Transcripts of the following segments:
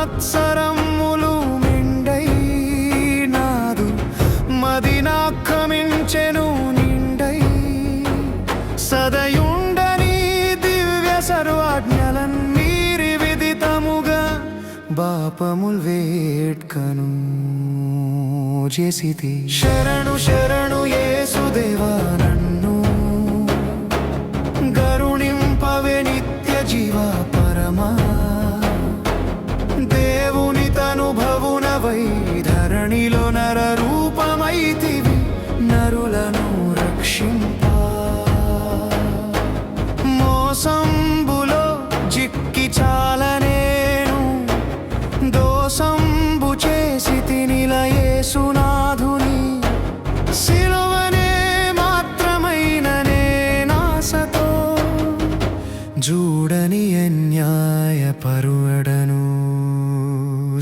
సంవత్సరములు మెండై నాదు మదినాక్రమించెను నిండై సదయుండని దివ్య సర్వాజ్ఞలన్ మీరి విదితముగా పాపముల్ వేట్కను చేసితి శరణు శరణు యేసుదేవా నన్ను గరుణింపవే నిత్య జీవా పరమా దేవుని తనుభవునవై ధరణిలో నర రూపమైతివి నరులను రక్షింపా మోసంబులో జిక్కి చాలనేను దోసంబు చేసి తినిల యేసునాథుని సిలువనే మాత్రమైన నేనాసతో జూడని అన్యాయ పరువడను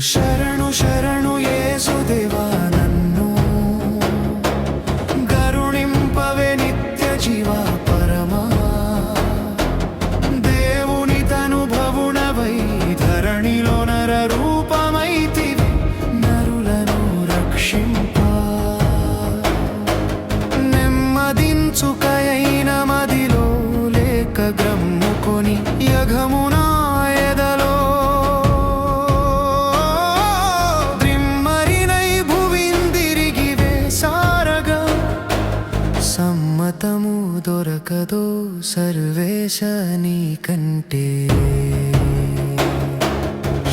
శరణు శరణు యేసుదేవా నన్ను గరుణింపవే నిత్య జీవా పరమా దేవుని తనుభవునవై ధరణిలో నర రూపమైతివి నరులను రక్షింపా నెమ్మదించుకయైన మదిలో లేక గ్రమ్ముకొని యఘమునా ఎదలో ద్రిమ్మరినై భువిందిరిగి వేసారగా సమ్మతము దొరకదో సర్వేశ నీకంటే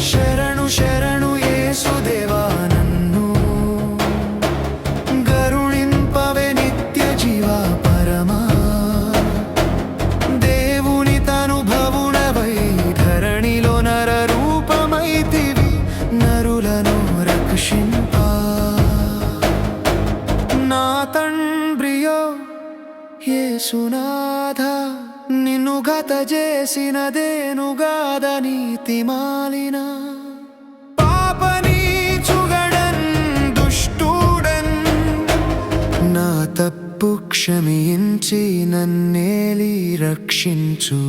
శరణు శరణు యేసుదేవా నన్ను గరుణింపవే నిత్య జీవా పరమా దేవుని తనుభవునవై ధరణిలో నర రూపమైతివి నరులను రక్షింపా నా తండ్రియో యేసునాథ నిన్ను గత చేసినదేనుగాద నీతి మాలిన పాపనీచుగడన్ దుష్టుడన్ నా తప్పు క్షమించి నన్నేలి రక్షించు